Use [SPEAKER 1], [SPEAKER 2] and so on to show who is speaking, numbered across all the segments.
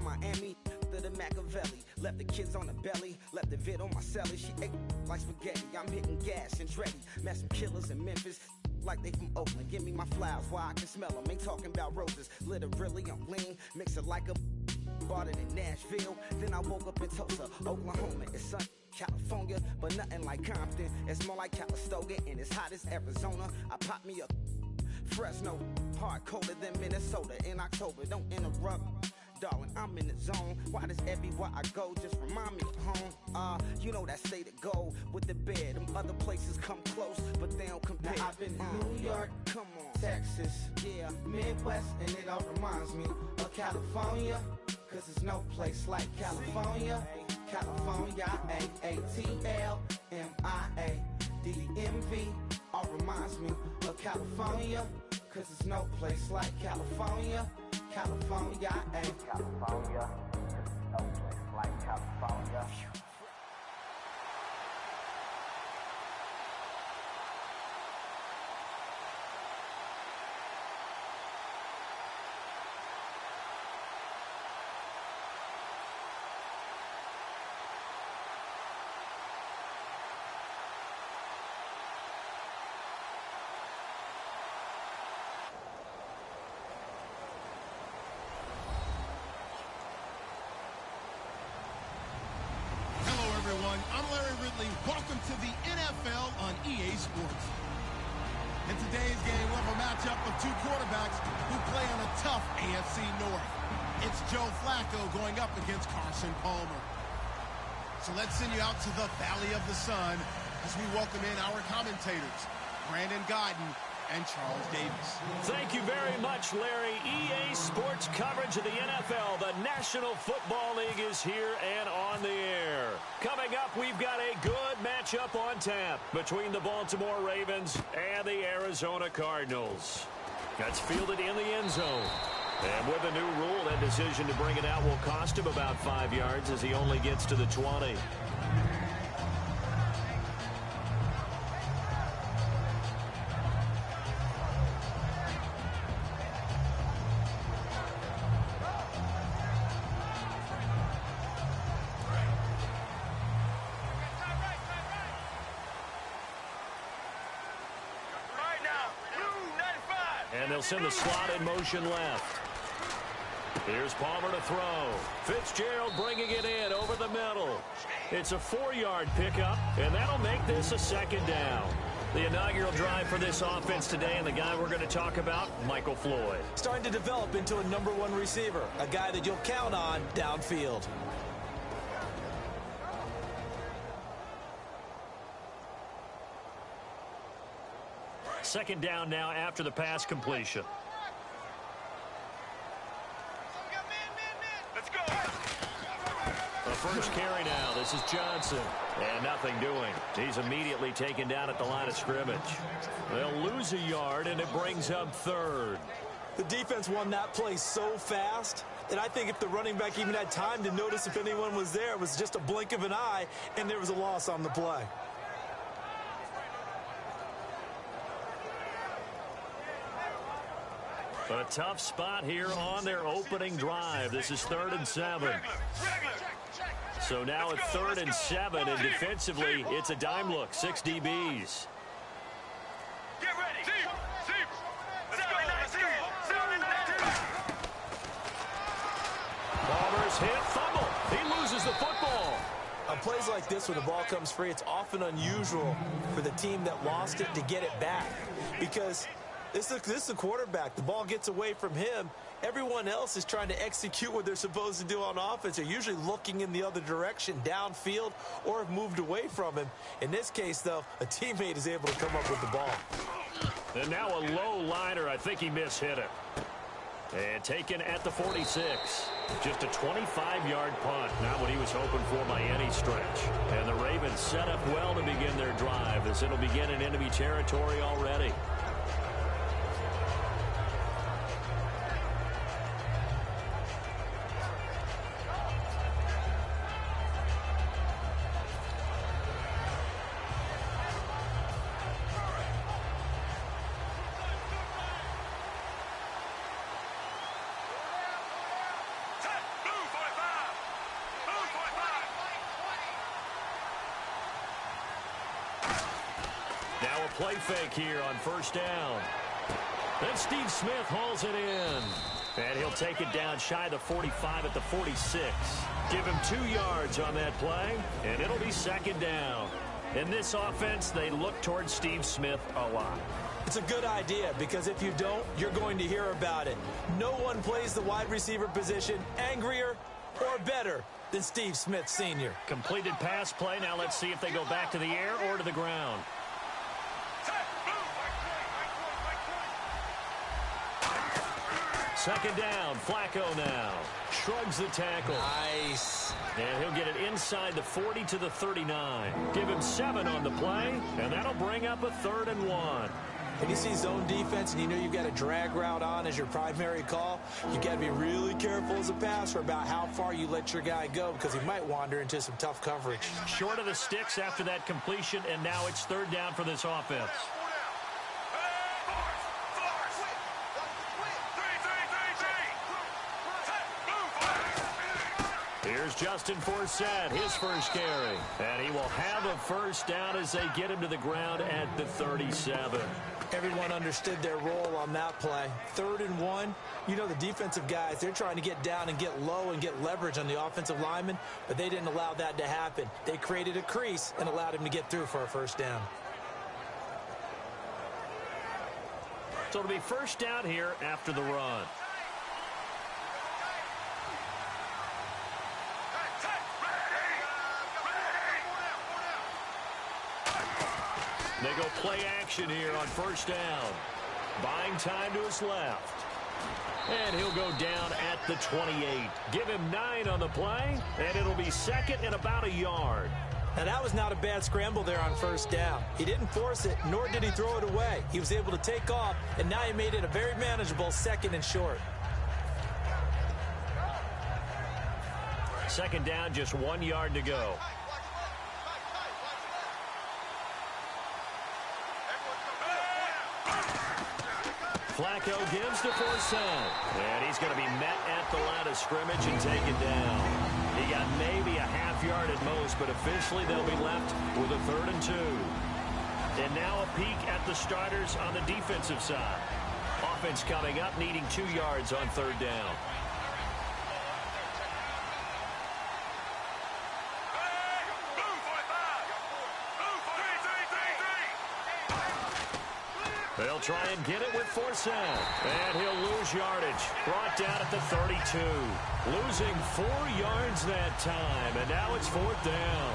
[SPEAKER 1] Miami. The Machiavelli, left the kids on the belly, left the vid on my celly. She ate like spaghetti. I'm hitting gas and Dreddy. Met some killers in Memphis, like they from Oakland. Give me my flowers while I can smell them. Ain't talking about roses. Literally, I'm lean, mix it like a. Bought it in Nashville, then I woke up in Tulsa, Oklahoma. It's sunny, California, but nothing like Compton. It's more like Calistoga, and it's hot as Arizona. I pop me a Fresno, hard colder than Minnesota in October. Don't interrupt. Darling, I'm in the zone. Why does everywhere I go just remind me of home? You know that state of gold with the bed. Them other places come close, but they don't compare. Now I've been to New York, come on, Texas, yeah, Midwest, and it all reminds me of California. Cause there's no place like California. California, A-A-T-L-M-I-A-D-D-M-V. All reminds me of California. Cause there's no place like California. California, California, no place like California.
[SPEAKER 2] I'm Larry Ridley. Welcome to the NFL on EA Sports. In today's game, we'll have a matchup of two quarterbacks who play on a tough AFC North. It's Joe Flacco going up against Carson Palmer. So let's send you out to the Valley of the Sun as we welcome in our commentators, Brandon Godden and Charles Davis.
[SPEAKER 3] Thank you very much, Larry. EA Sports coverage of the NFL. The National Football League is here and on the air. Coming up, we've got a good matchup on tap between the Baltimore Ravens and the Arizona Cardinals. That's fielded in the end zone. And with a new rule, that decision to bring it out will cost him about 5 yards as he only gets to the 20. And they'll send the slot in motion left. Here's Palmer to throw. Fitzgerald bringing it in over the middle. It's a 4-yard pickup, and that'll make this a second down. The inaugural drive for this offense today, and the guy we're going to talk about, Michael Floyd.
[SPEAKER 4] Starting to develop into a #1 receiver, a guy that you'll count on downfield.
[SPEAKER 3] Second down now after the pass completion.
[SPEAKER 5] Let's go.
[SPEAKER 3] The first carry now. This is Johnson. And nothing doing. He's immediately taken down at the line of scrimmage. They'll lose a yard, and it brings up third.
[SPEAKER 4] The defense won that play so fast that I think if the running back even had time to notice if anyone was there, it was just a blink of an eye, and there was a loss on the play.
[SPEAKER 3] A tough spot here on their opening drive. This is 3rd and 7. So now it's 3rd and 7, and defensively, it's a dime look. 6 DBs.
[SPEAKER 5] Get ready.
[SPEAKER 3] Palmer's hit, fumble. He loses the football.
[SPEAKER 4] On plays like this, when the ball comes free, it's often unusual for the team that lost it to get it back. Because this is the quarterback. The ball gets away from him. Everyone else is trying to execute what they're supposed to do on offense. They're usually looking in the other direction, downfield, or have moved away from him. In this case, though, a teammate is able to come up with the ball.
[SPEAKER 3] And now a low liner. I think he mishit it. And taken at the 46. Just a 25-yard punt. Not what he was hoping for by any stretch. And the Ravens set up well to begin their drive as it'll begin in enemy territory already. play fake here on first down. Then Steve Smith hauls it in. And he'll take it down shy of the 45 at the 46. Give him 2 yards on that play, and it'll be second down. In this offense, they look towards Steve Smith a lot.
[SPEAKER 4] It's a good idea because if you don't, you're going to hear about it. No one plays the wide receiver position angrier or better than Steve Smith Sr.
[SPEAKER 3] Completed pass play. Now let's see if they go back to the air or to the ground. Second down, Flacco now. Shrugs the tackle.
[SPEAKER 4] Nice.
[SPEAKER 3] And he'll get it inside the 40 to the 39. Give him 7 on the play, and that'll bring up a 3rd and 1.
[SPEAKER 4] If you see zone defense and you know you've got a drag route on as your primary call, you got to be really careful as a passer about how far you let your guy go because he might wander into some tough coverage.
[SPEAKER 3] Short of the sticks after that completion, and now it's 3rd down for this offense. Here's Justin Forsett, his first carry. And he will have a first down as they get him to the ground at the 37.
[SPEAKER 4] Everyone understood their role on that play. 3rd and 1. You know the defensive guys, they're trying to get down and get low and get leverage on the offensive lineman, but they didn't allow that to happen. They created a crease and allowed him to get through for a first down.
[SPEAKER 3] So it'll be first down here after the run. They go play action here on first down. Buying time to his left. And he'll go down at the 28. Give him 9 on the play, and it'll be second and about a yard.
[SPEAKER 4] Now, that was not a bad scramble there on first down. He didn't force it, nor did he throw it away. He was able to take off, and now he made it a very manageable 2nd and short.
[SPEAKER 3] Second down, just 1 yard to go. Flacco gives to Forsett. And he's going to be met at the line of scrimmage and taken down. He got maybe a half yard at most, but officially they'll be left with a 3rd and 2. And now a peek at the starters on the defensive side. Offense coming up, needing 2 yards on 3rd down. They'll try and get it with Forsett. And he'll lose yardage. Brought down at the 32. Losing 4 yards that time. And now it's 4th down.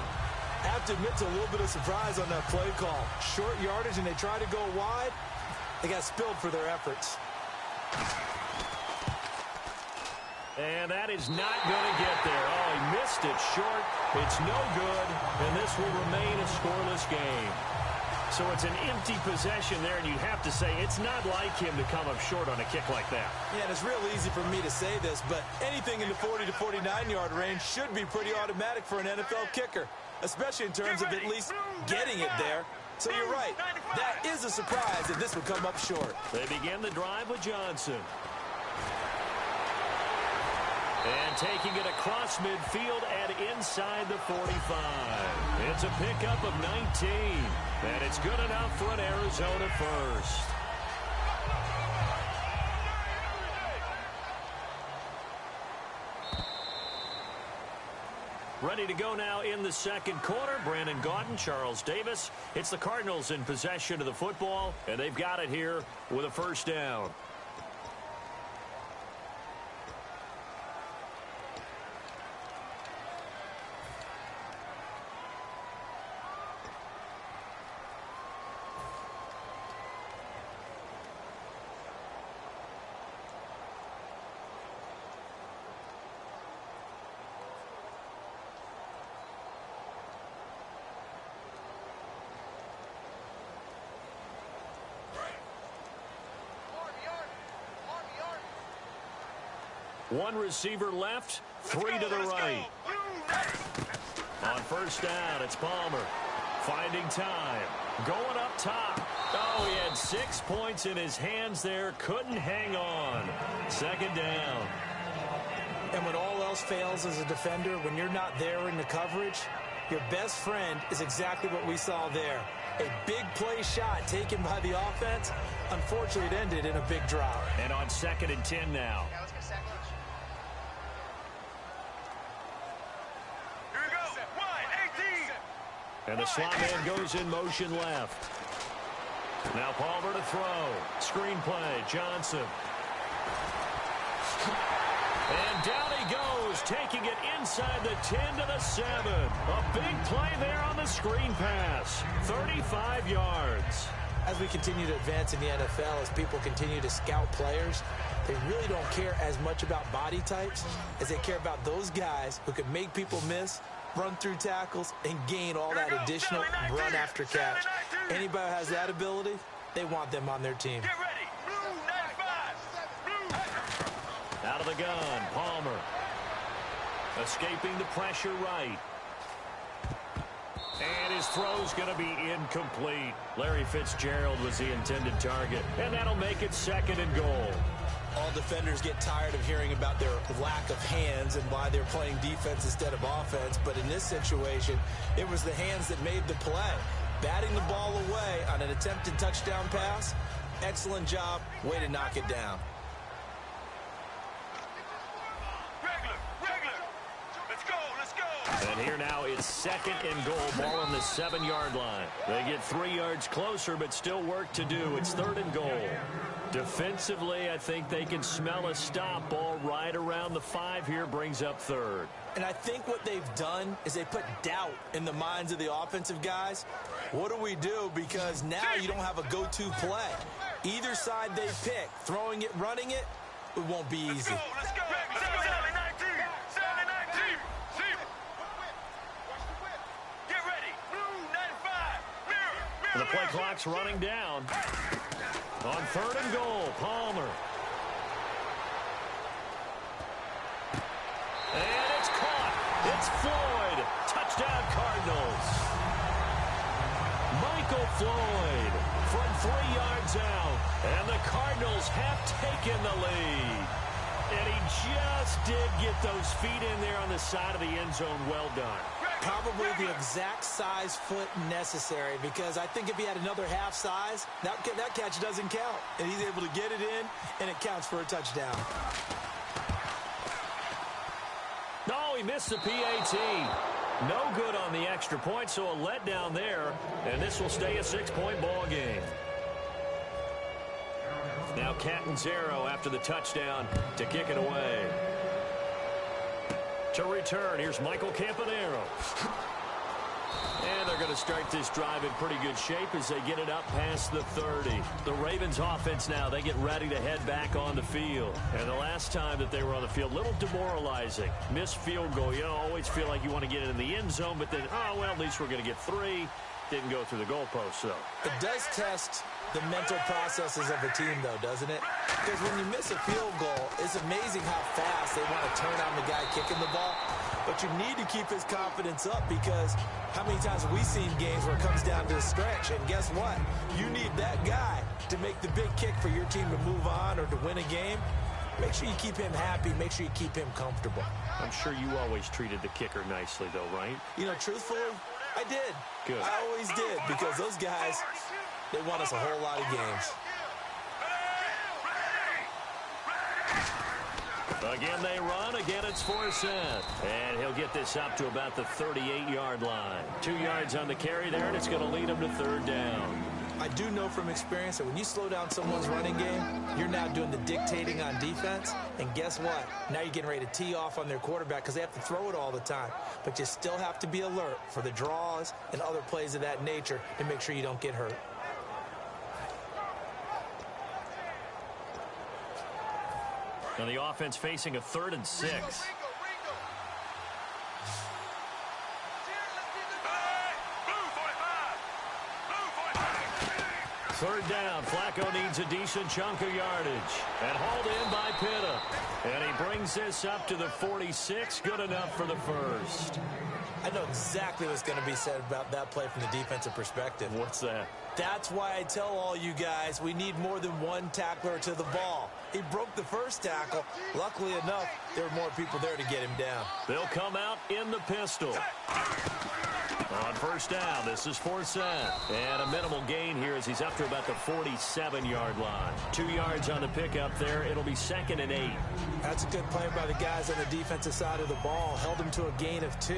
[SPEAKER 4] I have to admit to a little bit of surprise on that play call. Short yardage and they try to go wide. They got spilled for their efforts.
[SPEAKER 3] And that is not going to get there. Oh, he missed it short. It's no good. And this will remain a scoreless game. So it's an empty possession there, and you have to say it's not like him to come up short on a kick like that.
[SPEAKER 4] Yeah, and it's real easy for me to say this, but anything in the 40 to 49-yard range should be pretty automatic for an NFL kicker, especially in terms of at least getting it there. So you're right. That is a surprise that this would come up short.
[SPEAKER 3] They begin the drive with Johnson. And taking it across midfield and inside the 45. It's a pickup of 19. And it's good enough for an Arizona first. Ready to go now in the second quarter. Brandon Gaudin, Charles Davis. It's the Cardinals in possession of the football, and they've got it here with a first down. One receiver left, 3 to the right. On first down, it's Palmer. Finding time. Going up top. Oh, he had 6 points in his hands there. Couldn't hang on. Second down.
[SPEAKER 4] And when all else fails as a defender, when you're not there in the coverage, Your best friend is exactly what we saw there. A big play shot taken by the offense. Unfortunately, it ended in a big drop.
[SPEAKER 3] And on 2nd and 10 now.
[SPEAKER 5] Here we go. 1-18.
[SPEAKER 3] And the slot man goes in motion left. Now Palmer to throw. Screen play. Johnson. And down he goes, taking it inside the 10 to the 7. A big play there on the screen pass. 35 yards.
[SPEAKER 4] As we continue to advance in the NFL, as people continue to scout players, they really don't care as much about body types as they care about those guys who can make people miss, run through tackles, and gain all that additional run after catch. Anybody who has that ability, they want them on their team.
[SPEAKER 5] Get ready. Blue 95.
[SPEAKER 3] Out of the gun, Palmer. Escaping the pressure right. And his throw's going to be incomplete. Larry Fitzgerald was the intended target. And that'll make it 2nd and goal.
[SPEAKER 4] All defenders get tired of hearing about their lack of hands and why they're playing defense instead of offense. But in this situation, it was the hands that made the play. Batting the ball away on an attempted touchdown pass. Excellent job. Way to knock it down.
[SPEAKER 3] And here now it's 2nd and goal. Ball on the 7-yard line. They get 3 yards closer, but still work to do. It's 3rd and goal. Defensively, I think they can smell a stop. Ball right around the 5 here, brings up 3rd.
[SPEAKER 4] And I think what they've done is they put doubt in the minds of the offensive guys. What do we do? Because now you don't have a go-to play. Either side they pick, throwing it, running it, it won't be easy.
[SPEAKER 5] Let's go. 7-19. Get ready. Blue 95.
[SPEAKER 3] The play clock's running down. On 3rd and goal, Palmer. And it's caught. It's Floyd. Touchdown, Cardinals. Michael Floyd from 3 yards out. And the Cardinals have taken the lead. And he just did get those feet in there on the side of the end zone. Well done.
[SPEAKER 4] Probably the exact size foot necessary, because I think if he had another half size, that catch doesn't count. And he's able to get it in, and it counts for a touchdown.
[SPEAKER 3] No, he missed the PAT. No good on the extra point, so a letdown there. And this will stay a 6-point ball game. Now Catanzaro after the touchdown to kick it away. To return, here's Michael Campanaro. And they're going to start this drive in pretty good shape as they get it up past the 30. The Ravens offense now, they get ready to head back on the field. And the last time that they were on the field, a little demoralizing. Missed field goal. You know, always feel like you want to get it in the end zone, but then, oh, well, at least we're going to get 3. Didn't go through the goalpost, though.
[SPEAKER 4] It does test the mental processes of a team, though, doesn't it? Because when you miss a field goal, it's amazing how fast they want to turn on the guy kicking the ball. But you need to keep his confidence up, because how many times have we seen games where it comes down to the stretch? And guess what? You need that guy to make the big kick for your team to move on or to win a game. Make sure you keep him happy. Make sure you keep him comfortable.
[SPEAKER 3] I'm sure you always treated the kicker nicely, though, right?
[SPEAKER 4] You know, truthfully, I did.
[SPEAKER 3] Good.
[SPEAKER 4] I always did, because those guys, they won us a whole lot of games.
[SPEAKER 3] Again, they run. Again, it's Forsett. And he'll get this up to about the 38-yard line. 2 yards on the carry there, and it's going to lead him to 3rd down.
[SPEAKER 4] I do know from experience that when you slow down someone's running game, you're now doing the dictating on defense. And guess what? Now you're getting ready to tee off on their quarterback because they have to throw it all the time. But you still have to be alert for the draws and other plays of that nature to make sure you don't get hurt.
[SPEAKER 3] Now the offense facing a 3rd and 6. Third down. Flacco needs a decent chunk of yardage. And hauled in by Pitta. And he brings this up to the 46. Good enough for the first.
[SPEAKER 4] I know exactly what's going to be said about that play from the defensive perspective.
[SPEAKER 3] What's that?
[SPEAKER 4] That's why I tell all you guys we need more than one tackler to the ball. He broke the first tackle. Luckily enough, there were more people there to get him down.
[SPEAKER 3] They'll come out in the pistol. On first down, this is for Sam. And a minimal gain here as he's up to about the 47-yard line. 2 yards on the pickup there. It'll be 2nd and 8.
[SPEAKER 4] That's a good play by the guys on the defensive side of the ball. Held him to a gain of 2.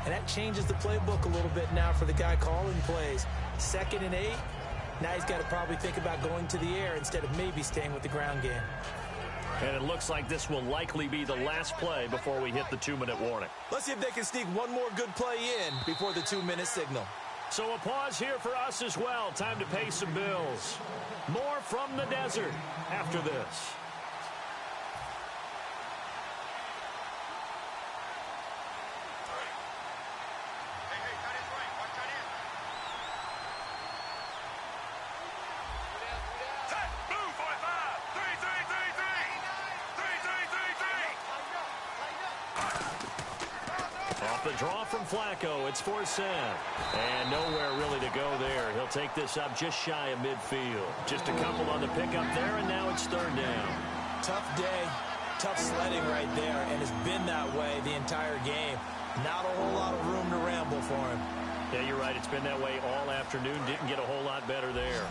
[SPEAKER 4] And that changes the playbook a little bit now for the guy calling plays. 2nd and 8. Now he's got to probably think about going to the air instead of maybe staying with the ground game.
[SPEAKER 3] And it looks like this will likely be the last play before we hit the 2-minute warning.
[SPEAKER 4] Let's see if they can sneak one more good play in before the 2-minute signal.
[SPEAKER 3] So a pause here for us as well. Time to pay some bills. More from the desert after this. The draw from Flacco. It's for Sam. And nowhere really to go there. He'll take this up just shy of midfield. Just a couple on the pickup there, and now it's 3rd down.
[SPEAKER 4] Tough day, tough sledding right there, and it's been that way the entire game. Not a whole lot of room to ramble for him.
[SPEAKER 3] Yeah, you're right. It's been that way all afternoon. Didn't get a whole lot better there.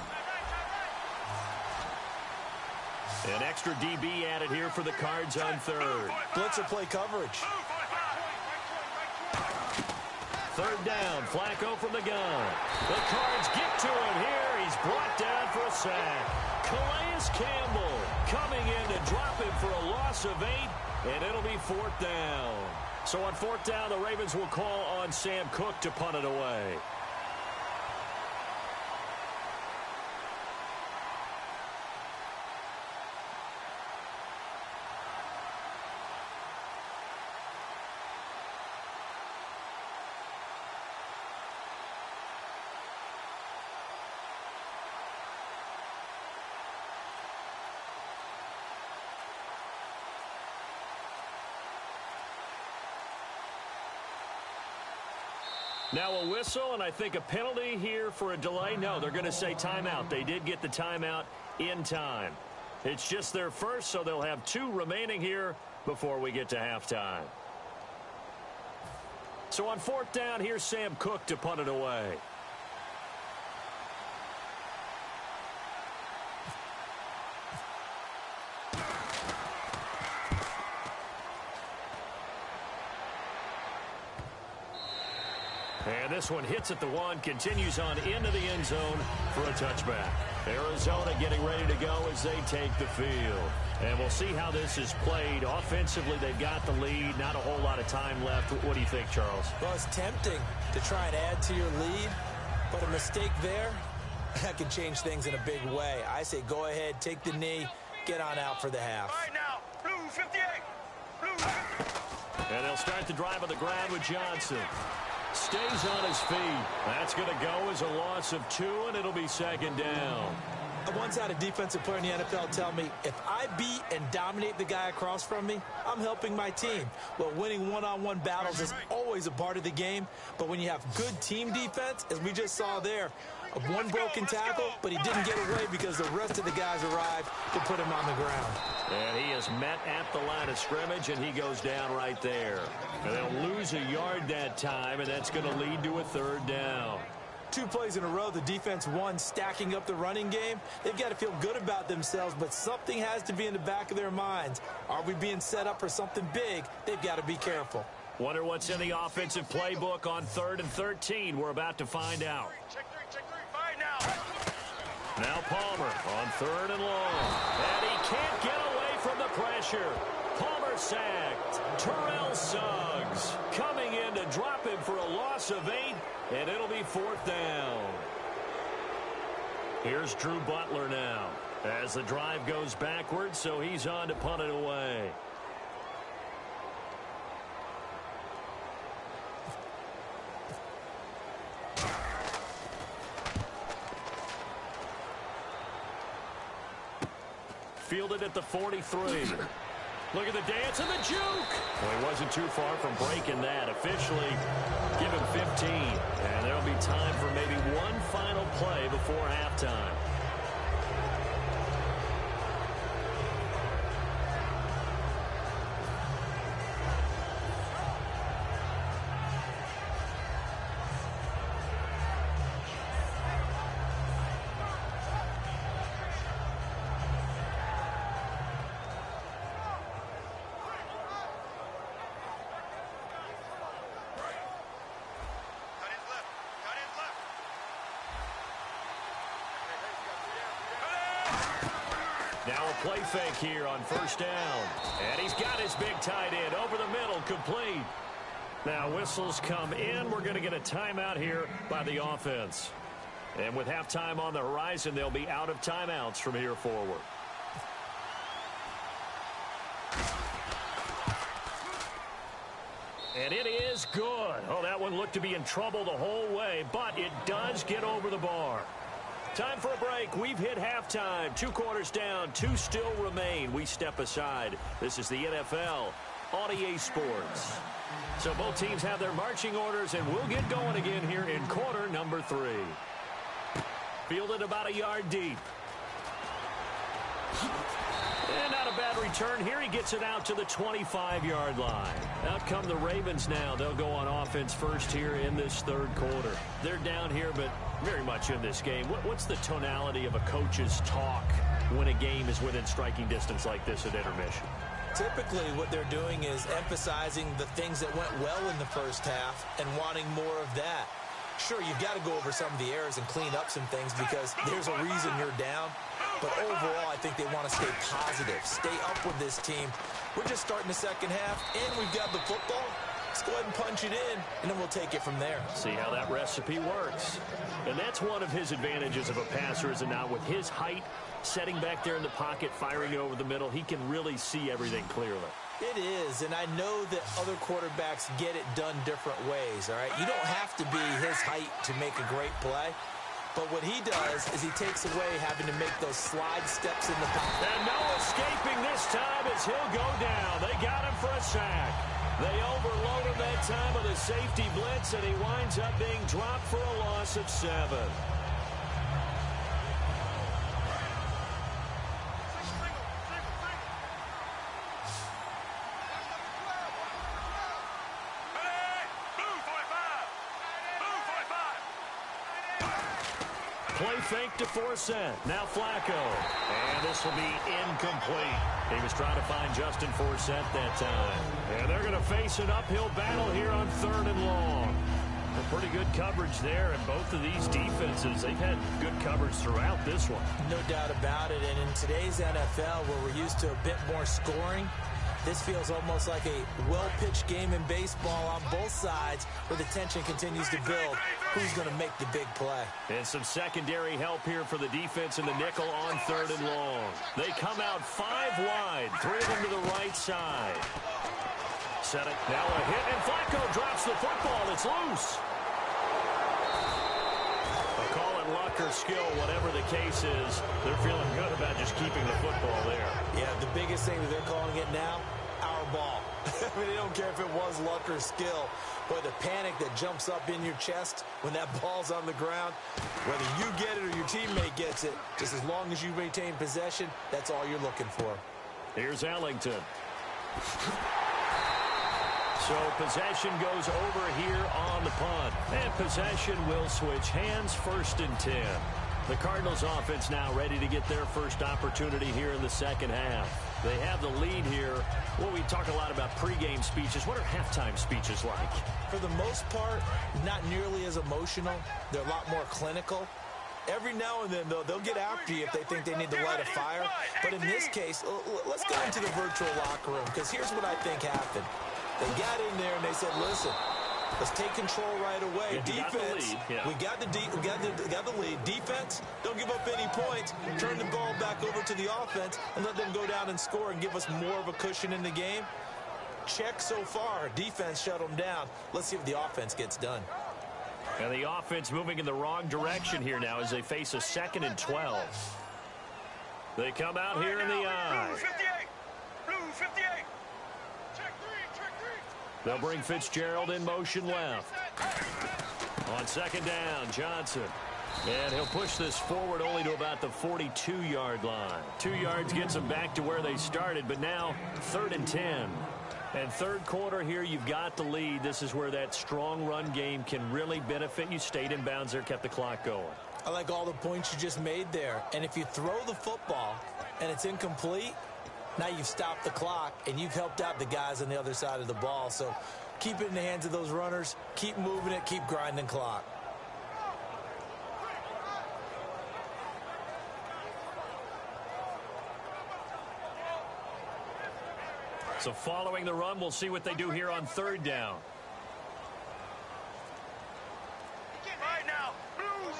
[SPEAKER 3] An extra DB added here for the Cards on 3rd.
[SPEAKER 4] Blitzer play coverage.
[SPEAKER 3] 3rd down, Flacco from the gun. The Cards get to him here. He's brought down for a sack. Calais Campbell coming in to drop him for a loss of 8, and it'll be 4th down. So on 4th down, the Ravens will call on Sam Cook to punt it away. Now a whistle, and I think a penalty here for a delay. No, they're going to say timeout. They did get the timeout in time. It's just their first, so they'll have 2 remaining here before we get to halftime. So on 4th down, here's Sam Cook to punt it away. And this one hits at the 1, continues on into the end zone for a touchback. Arizona getting ready to go as they take the field. And we'll see how this is played. Offensively, they've got the lead. Not a whole lot of time left. What do you think, Charles?
[SPEAKER 4] Well, it's tempting to try and add to your lead, but a mistake there, that can change things in a big way. I say go ahead, take the knee, get on out for the half.
[SPEAKER 5] All right, now, blue 58. Blue 58.
[SPEAKER 3] And they'll start the drive on the ground with Johnson. Stays on his feet. That's going to go as a loss of 2, and it'll be 2nd down.
[SPEAKER 4] I once had a defensive player in the NFL tell me, if I beat and dominate the guy across from me, I'm helping my team. Well, winning one-on-one battles is always a part of the game, but when you have good team defense, as we just saw there, one broken tackle, but he didn't get away because the rest of the guys arrived to put him on the ground.
[SPEAKER 3] And he is met at the line of scrimmage, and he goes down right there. And they'll lose a yard that time, and that's going to lead to a 3rd down.
[SPEAKER 4] 2 plays in a row, the defense won, stacking up the running game. They've got to feel good about themselves, but something has to be in the back of their minds. Are we being set up for something big? They've got to be careful.
[SPEAKER 3] Wonder what's in the offensive playbook on 3rd and 13. We're about to find out.
[SPEAKER 5] Check 3, fight now.
[SPEAKER 3] Now Palmer on 3rd and long. And he can't get away from the pressure. Palmer sacked. Terrell Suggs coming in to drop him for a loss of 8, and it'll be 4th down. Here's Drew Butler now as the drive goes backwards, so he's on to punt it away. Fielded at the 43. Look at the dance and the juke. Well, he wasn't too far from breaking that. Officially, give him 15. And there'll be time for maybe one final play before halftime. Now a play fake here on first down. And he's got his big tight end over the middle, complete. Now whistles come in. We're going to get a timeout here by the offense. And with halftime on the horizon, they'll be out of timeouts from here forward. And it is good. Oh, that one looked to be in trouble the whole way, but it does get over the bar. Time for a break. We've hit halftime. 2 quarters down, 2 still remain. We step aside. This is the NFL on EA Sports. So both teams have their marching orders, and we'll get going again here in quarter number 3. Fielded about a yard deep. And not a bad return here. He gets it out to the 25-yard line. Out come the Ravens now. They'll go on offense first here in this third quarter. They're down here, but very much in this game. What's the tonality of a coach's talk when a game is within striking distance like this at intermission?
[SPEAKER 4] Typically, what they're doing is emphasizing the things that went well in the first half and wanting more of that. Sure, you've got to go over some of the errors and clean up some things because there's a reason you're down. But overall, I think they want to stay positive, stay up with this team. We're just starting the second half, and we've got the football. Let's go ahead and punch it in, and then we'll take it from there.
[SPEAKER 3] See how that recipe works. And that's one of his advantages of a passer, is it not? With his height, setting back there in the pocket, firing it over the middle, he can really see everything clearly.
[SPEAKER 4] It is, and I know that other quarterbacks get it done different ways, all right? You don't have to be his height to make a great play. But what he does is he takes away having to make those slide steps in the pocket.
[SPEAKER 3] And no escaping this time as he'll go down. They got him for a sack. They overload him that time with a safety blitz, and he winds up being dropped for a loss of 7. Play fake to Forsett. Now Flacco. And this will be incomplete. He was trying to find Justin Forsett that time. And they're going to face an uphill battle here on 3rd and long. A pretty good coverage there, and both of these defenses, they've had good coverage throughout this one.
[SPEAKER 4] No doubt about it. And in today's NFL, where we're used to a bit more scoring, this feels almost like a well-pitched game in baseball on both sides where the tension continues to build. Who's going to make the big play?
[SPEAKER 3] And some secondary help here for the defense in the nickel on 3rd and long. They come out 5 wide, 3 of them to the right side. Set it. Now a hit, and Flacco drops the football. It's loose. I'll call it luck or skill, whatever the case is. They're feeling good about just keeping the football there.
[SPEAKER 4] Yeah, the biggest thing that they're calling it now, our ball. I mean, they don't care if it was luck or skill. But the panic that jumps up in your chest when that ball's on the ground, whether you get it or your teammate gets it, just as long as you maintain possession, that's all you're looking for.
[SPEAKER 3] Here's Ellington. So possession goes over here on the punt. And possession will switch hands, 1st and 10. The Cardinals offense now ready to get their first opportunity here in the second half. They have the lead here. Well, we talk a lot about pregame speeches. What are halftime speeches like?
[SPEAKER 4] For the most part, not nearly as emotional. They're a lot more clinical. Every now and then, though, they'll get after you if they think they need to light a fire. But in this case, let's go into the virtual locker room, because here's what I think happened. They got in there and they said, listen, let's take control right away. Defense, we got the lead. Defense, don't give up any points. Turn the ball back over to the offense and let them go down and score and give us more of a cushion in the game. Check so far. Defense shut them down. Let's see if the offense gets done.
[SPEAKER 3] And the offense moving in the wrong direction here now as they face a 2nd and 12. They come out here in the eye.
[SPEAKER 5] Blue 58. Blue 58.
[SPEAKER 3] They'll bring Fitzgerald in motion left. On 2nd down, Johnson. And he'll push this forward only to about the 42-yard line. 2 yards gets them back to where they started, but now 3rd and 10. And third quarter here, you've got the lead. This is where that strong run game can really benefit you. Stayed in bounds there, kept the clock going.
[SPEAKER 4] I like all the points you just made there. And if you throw the football and it's incomplete, now you've stopped the clock and you've helped out the guys on the other side of the ball. So keep it in the hands of those runners. Keep moving it. Keep grinding clock.
[SPEAKER 3] So following the run, we'll see what they do here on third down.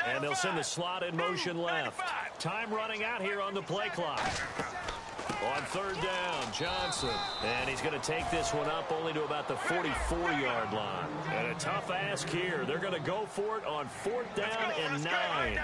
[SPEAKER 3] And they'll send the slot in motion left. Time running out here on the play clock. On third down, Johnson. And he's going to take this one up only to about the 44-yard line. And a tough ask here. They're going to go for it on 4th down and 9.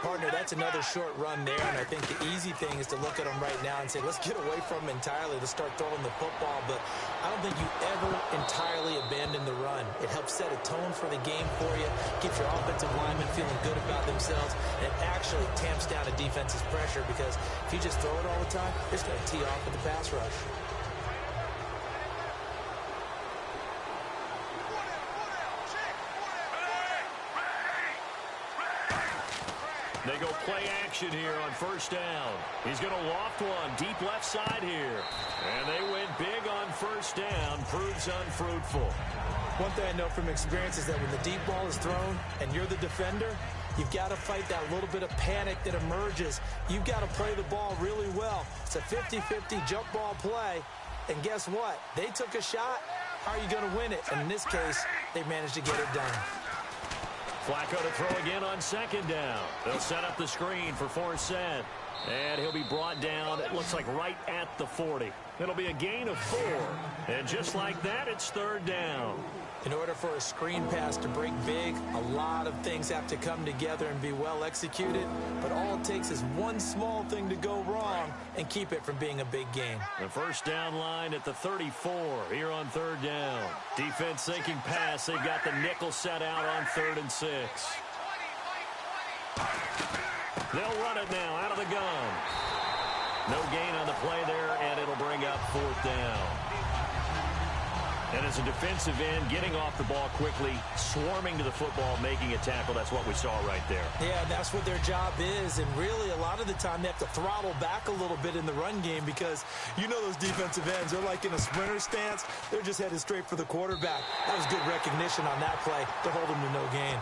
[SPEAKER 4] Partner, that's another short run there, and I think the easy thing is to look at them right now and say, let's get away from them entirely. Let's start throwing the football, but I don't think you ever entirely abandon the run. It helps set a tone for the game for you, keeps your offensive linemen feeling good about themselves, and it actually tamps down a defense's pressure because if you just throw it all the time, it's going to tee off with the pass rush.
[SPEAKER 3] They go play action here on 1st down. He's going to loft one deep left side here. And they went big on 1st down. Proves unfruitful.
[SPEAKER 4] One thing I know from experience is that when the deep ball is thrown and you're the defender, you've got to fight that little bit of panic that emerges. You've got to play the ball really well. It's a 50-50 jump ball play. And guess what? They took a shot. How are you going to win it? And in this case, they managed to get it done.
[SPEAKER 3] Flacco to throw again on 2nd down. They'll set up the screen for Forsett. And he'll be brought down, it looks like right at the 40. It'll be a gain of 4. And just like that, it's 3rd down.
[SPEAKER 4] In order for a screen pass to break big, a lot of things have to come together and be well executed. But all it takes is one small thing to go wrong and keep it from being a big gain.
[SPEAKER 3] The 1st down line at the 34 here on 3rd down. Defense thinking pass. They've got the nickel set out on 3rd and 6. They'll run it now out of the gun. No gain on the play there, and it'll bring up 4th down. And as a defensive end, getting off the ball quickly, swarming to the football, making a tackle, that's what we saw right there.
[SPEAKER 4] Yeah, that's what their job is. And really, a lot of the time, they have to throttle back a little bit in the run game because you know those defensive ends, they're like in a sprinter stance. They're just headed straight for the quarterback. That was good recognition on that play to hold them to no gain.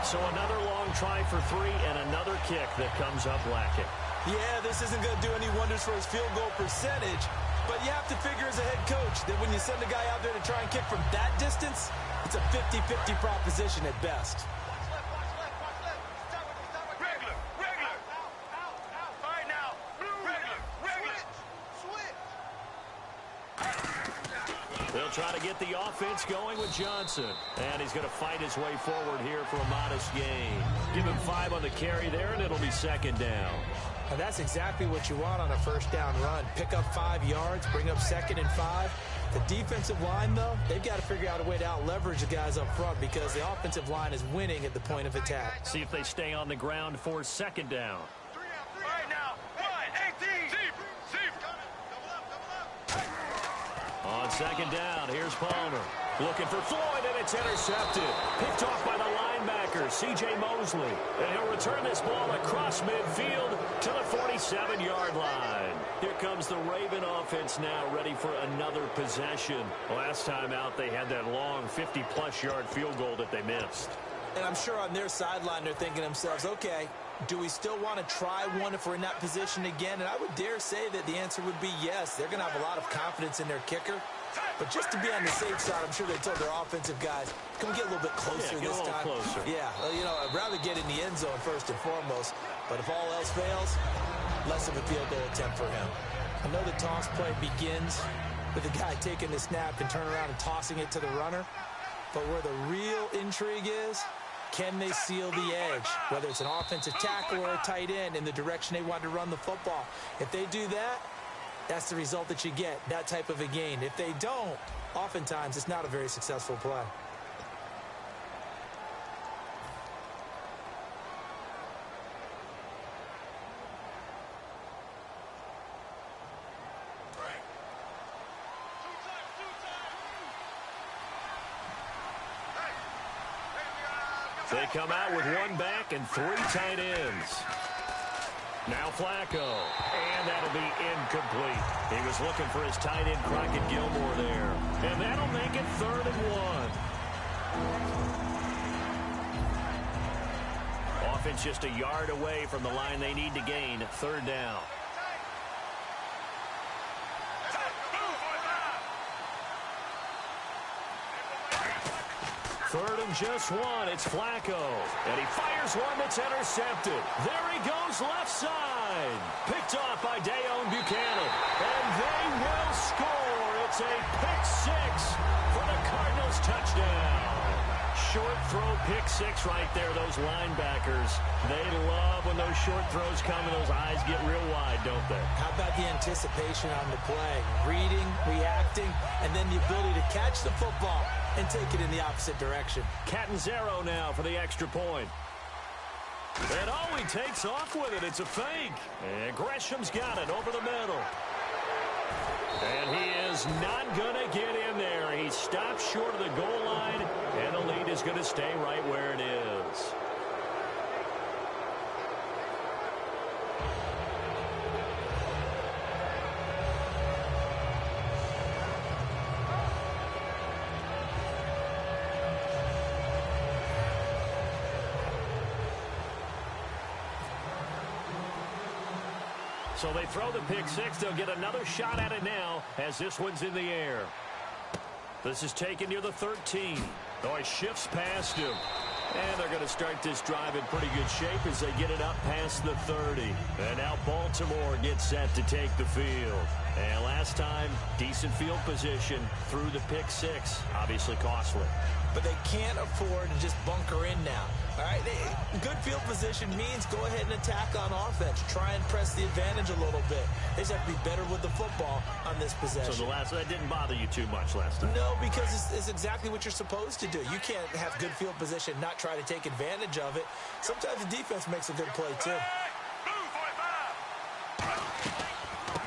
[SPEAKER 3] So another long try for 3 and another kick that comes up lacking.
[SPEAKER 4] Yeah, this isn't going to do any wonders for his field goal percentage. But you have to figure as a head coach that when you send a guy out there to try and kick from that distance, it's a 50-50 proposition at best.
[SPEAKER 3] They'll try to get the offense going with Johnson. And he's going to fight his way forward here for a modest gain. Give him 5 on the carry there, and it'll be 2nd down.
[SPEAKER 4] Now that's exactly what you want on a 1st down run. Pick up 5 yards, bring up 2nd and 5. The defensive line, though, they've got to figure out a way to out-leverage the guys up front because the offensive line is winning at the point of attack.
[SPEAKER 3] See if they stay on the ground for 2nd down.
[SPEAKER 5] Right now, 1-18.
[SPEAKER 3] On 2nd down, here's Palmer. Looking for Floyd, and it's intercepted. Picked off by the linebacker, C.J. Mosley. And he'll return this ball across midfield to the 47-yard line. Here comes the Raven offense now, ready for another possession. Last time out, they had that long 50-plus yard field goal that they missed.
[SPEAKER 4] And I'm sure on their sideline, they're thinking to themselves, okay, do we still want to try one if we're in that position again? And I would dare say that the answer would be yes. They're going to have a lot of confidence in their kicker. But just to be on the safe side, I'm sure they told their offensive guys, can we get a little bit closer this time?
[SPEAKER 3] Closer.
[SPEAKER 4] Yeah, well, you know, I'd rather get in the end zone first and foremost. But if all else fails, less of a field goal attempt for him. I know the toss play begins with the guy taking the snap and turning around and tossing it to the runner. But where the real intrigue is, can they seal the edge? Whether it's an offensive tackle or a tight end in the direction they want to run the football. If they do that, that's the result that you get, that type of a gain. If they don't, oftentimes it's not a very successful play.
[SPEAKER 3] They come out with 1 back and 3 tight ends. Now Flacco, and that'll be incomplete. He was looking for his tight end, Crockett Gilmore there. And that'll make it 3rd and 1. Offense just a yard away from the line they need to gain. 3rd down. 3rd and just 1. It's Flacco. And he fires one that's intercepted. There he goes left side. Picked off by Dayon Buchanan. And they will score. It's a pick 6 for the Cardinals touchdown. Short throw pick 6 right there. Those linebackers, they love when those short throws come and those eyes get real wide, don't they?
[SPEAKER 4] How about the anticipation on the play? Reading, reacting, and then the ability to catch the football and take it in the opposite direction.
[SPEAKER 3] Catanzaro now for the extra point. And he takes off with it. It's a fake. And Gresham's got it over the middle. And he is not going to get in there. He stops short of the goal line, and the lead is going to stay right where it is. So they throw the pick 6. They'll get another shot at it now as this one's in the air. This is taken near the 13. He shifts past him. And they're going to start this drive in pretty good shape as they get it up past the 30. And now Baltimore gets set to take the field. And last time, decent field position through the pick 6. Obviously costly.
[SPEAKER 4] But they can't afford to just bunker in now. All right, good field position means go ahead and attack on offense. Try and press the advantage a little bit. They just have to be better with the football on this possession.
[SPEAKER 3] So that didn't bother you too much last time?
[SPEAKER 4] No, because it's exactly what you're supposed to do. You can't have good field position, not try to take advantage of it. Sometimes the defense makes a good play, too.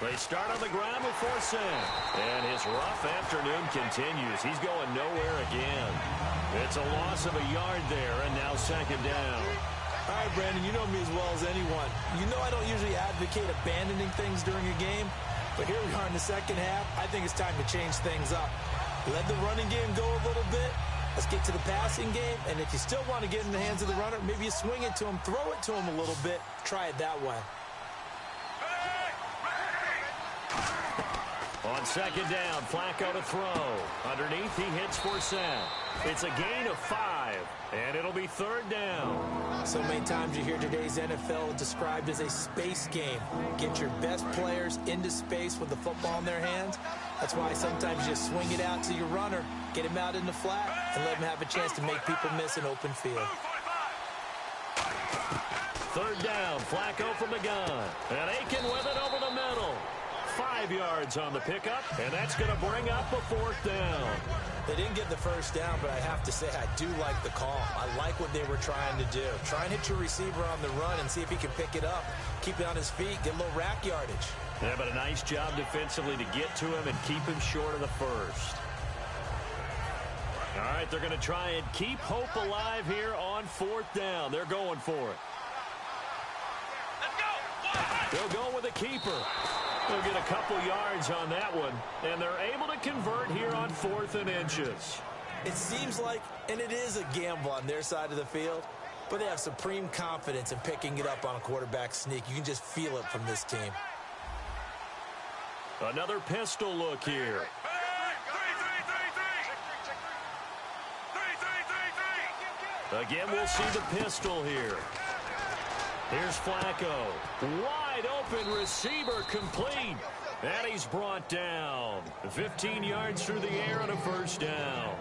[SPEAKER 3] They start on the ground with Forsyth. And his rough afternoon continues. He's going nowhere again. It's a loss of a yard there, and now 2nd down.
[SPEAKER 4] All right, Brandon, you know me as well as anyone. You know I don't usually advocate abandoning things during a game, but here we are in the second half. I think it's time to change things up. Let the running game go a little bit. Let's get to the passing game, and if you still want to get in the hands of the runner, maybe you swing it to him, throw it to him a little bit, try it that way.
[SPEAKER 3] On 2nd down, Flacco to throw. Underneath, he hits Forsyth. It's a gain of 5, and it'll be 3rd down.
[SPEAKER 4] So many times you hear today's NFL described as a space game. Get your best players into space with the football in their hands. That's why sometimes you swing it out to your runner, get him out in the flat, and let him have a chance to make people miss an open field.
[SPEAKER 3] 3rd down, Flacco from the gun. And Aiken with it over the middle. 5 yards on the pickup, and that's going to bring up a 4th down.
[SPEAKER 4] They didn't get the 1st down, but I have to say I do like the call. I like what they were trying to do. Try and hit your receiver on the run and see if he can pick it up, keep it on his feet, get a little rack yardage.
[SPEAKER 3] Yeah, but a nice job defensively to get to him and keep him short of the 1st. All right, they're going to try and keep hope alive here on 4th down. They're going for it. They'll go with a keeper. They'll get a couple yards on that one, and they're able to convert here on 4th and inches.
[SPEAKER 4] It seems like, and it is a gamble on their side of the field, but they have supreme confidence in picking it up on a quarterback sneak. You can just feel it from this team.
[SPEAKER 3] Another pistol look here. Again, we'll see the pistol here. Here's Flacco. Wide open receiver complete. And he's brought down. 15 yards through the air on a 1st down.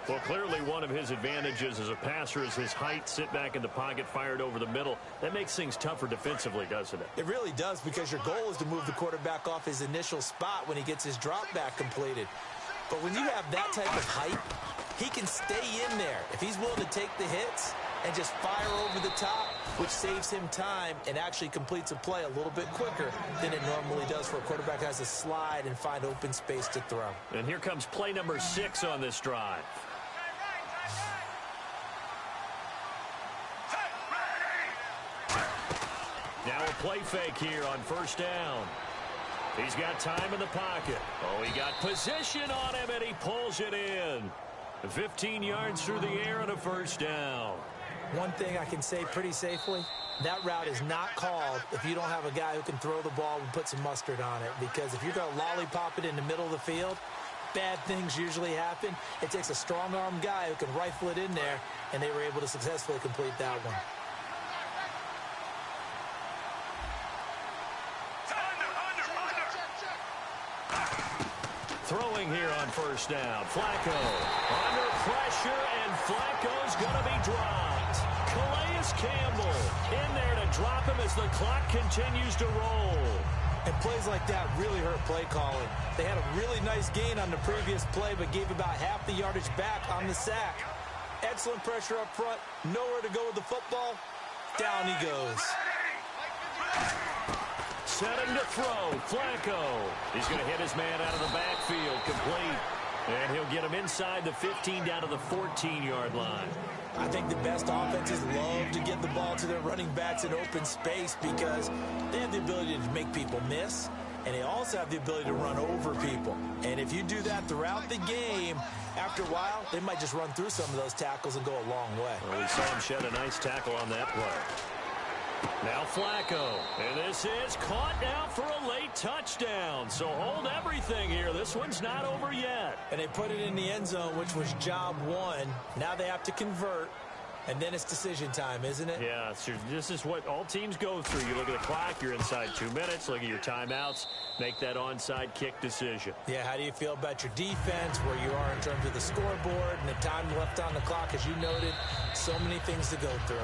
[SPEAKER 3] Well, clearly one of his advantages as a passer is his height. Sit back in the pocket, fired over the middle. That makes things tougher defensively, doesn't it?
[SPEAKER 4] It really does, because your goal is to move the quarterback off his initial spot when he gets his drop back completed. But when you have that type of height, he can stay in there if he's willing to take the hits and just fire over the top, which saves him time and actually completes a play a little bit quicker than it normally does for a quarterback who has to slide and find open space to throw.
[SPEAKER 3] And here comes play number 6 on this drive. Now a play fake here on 1st down. He's got time in the pocket. Oh, he got position on him, and he pulls it in. 15 yards through the air on a 1st down.
[SPEAKER 4] One thing I can say pretty safely, that route is not called if you don't have a guy who can throw the ball and put some mustard on it. Because if you're going to lollipop it in the middle of the field, bad things usually happen. It takes a strong-arm guy who can rifle it in there, and they were able to successfully complete that one.
[SPEAKER 3] Throwing here on first down. Flacco under pressure, and Flacco's going to be dropped. Calais Campbell in there to drop him as the clock continues to roll.
[SPEAKER 4] And plays like that really hurt play calling. They had a really nice gain on the previous play, but gave about half the yardage back on the sack. Excellent pressure up front. Nowhere to go with the football. Down he goes.
[SPEAKER 3] Setting to throw. Flacco. He's going to hit his man out of the backfield. Complete. And he'll get him inside the 15 down to the 14-yard line.
[SPEAKER 4] I think the best offenses love to get the ball to their running backs in open space because they have the ability to make people miss, and they also have the ability to run over people. And if you do that throughout the game, after a while, they might just run through some of those tackles and go a long way.
[SPEAKER 3] Well, we saw him shed a nice tackle on that play. Now Flacco, and this is caught now for a late touchdown. So hold everything here. This one's not over yet.
[SPEAKER 4] And they put it in the end zone, which was job one. Now they have to convert, and then it's decision time, isn't it?
[SPEAKER 3] Yeah, this is what all teams go through. You look at the clock, you're inside 2 minutes, look at your timeouts, make that onside kick decision.
[SPEAKER 4] Yeah, how do you feel about your defense, where you are in terms of the scoreboard, and the time left on the clock, as you noted, so many things to go through.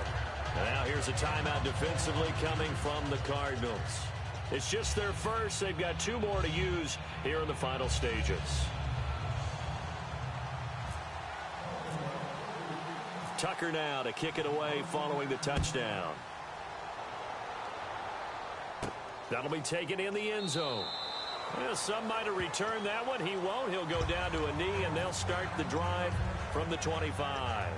[SPEAKER 3] And now here's a timeout defensively coming from the Cardinals. It's just their first. They've got 2 more to use here in the final stages. Tucker now to kick it away following the touchdown. That'll be taken in the end zone. Well, some might have returned that one. He won't. He'll go down to a knee, and they'll start the drive from the 25.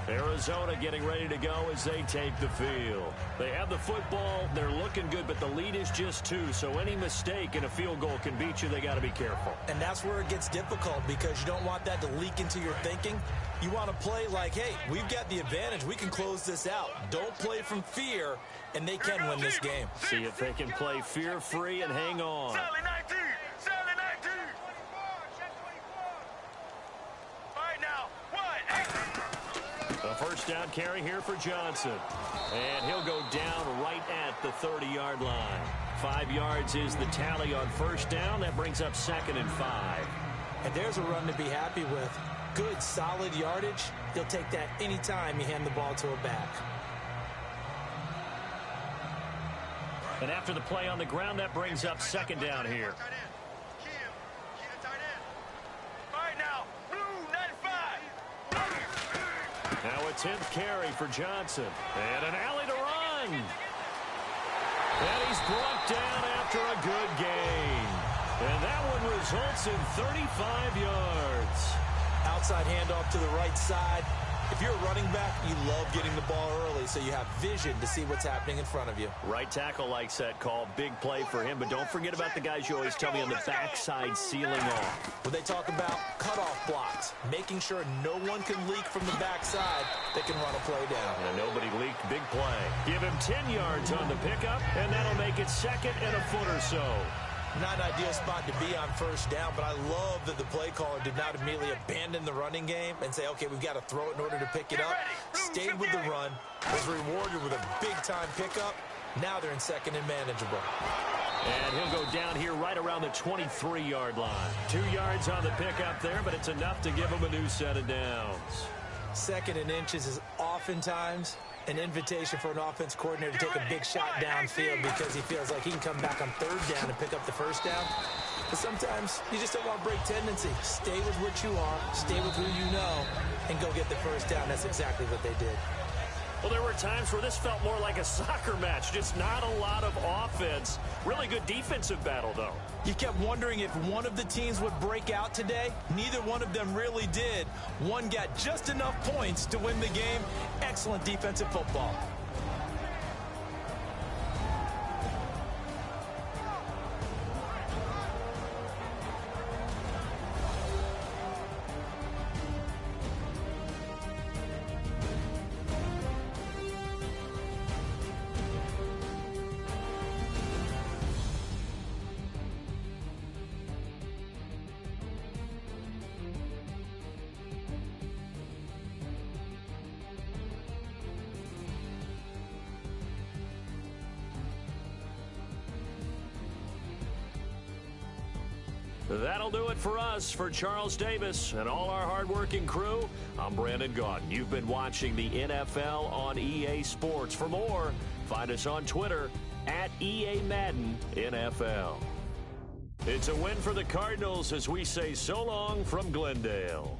[SPEAKER 3] Arizona getting ready to go as they take the field. They have the football. They're looking good, but the lead is just 2. So any mistake in a field goal can beat you. They got to be careful.
[SPEAKER 4] And that's where it gets difficult because you don't want that to leak into your thinking. You want to play like, hey, we've got the advantage. We can close this out. Don't play from fear, and they can win this game.
[SPEAKER 3] See if they can play fear-free and hang on. A first down carry here for Johnson. And he'll go down right at the 30-yard line. 5 yards is the tally on first down. That brings up 2nd and 5.
[SPEAKER 4] And there's a run to be happy with. Good, solid yardage. You'll take that anytime you hand the ball to a back.
[SPEAKER 3] And after the play on the ground, that brings up 2nd down here. Now a 10th carry for Johnson. And an alley to run. And he's brought down after a good gain. And that one results in 35 yards.
[SPEAKER 4] Outside handoff to the right side. If you're a running back, you love getting the ball early so you have vision to see what's happening in front of you.
[SPEAKER 3] Right tackle likes that call. Big play for him. But don't forget about the guys you always tell me on the backside sealing off.
[SPEAKER 4] When they talk about cutoff blocks, making sure no one can leak from the backside, they can run a play down.
[SPEAKER 3] And nobody leaked. Big play. Give him 10 yards on the pickup, and that'll make it 2nd and a foot or so.
[SPEAKER 4] Not an ideal spot to be on first down, but I love that the play caller did not immediately abandon the running game and say, okay, we've got to throw it in order to pick it up. Stayed with the run, was rewarded with a big-time pickup. Now they're in 2nd and manageable.
[SPEAKER 3] And he'll go down here right around the 23-yard line. 2 yards on the pickup there, but it's enough to give him a new set of downs.
[SPEAKER 4] 2nd and inches is oftentimes an invitation for an offense coordinator to take a big shot downfield because he feels like he can come back on 3rd down and pick up the first down. But sometimes you just don't want to break tendency. Stay with what you are, stay with who you know, and go get the first down. That's exactly what they did.
[SPEAKER 3] Well, there were times where this felt more like a soccer match, just not a lot of offense. Really good defensive battle, though.
[SPEAKER 4] You kept wondering if one of the teams would break out today. Neither one of them really did. One got just enough points to win the game. Excellent defensive football.
[SPEAKER 3] That'll do it for us. For Charles Davis and all our hardworking crew, I'm Brandon Gaudin. You've been watching the NFL on EA Sports. For more, find us on Twitter at EA Madden NFL. It's a win for the Cardinals as we say so long from Glendale.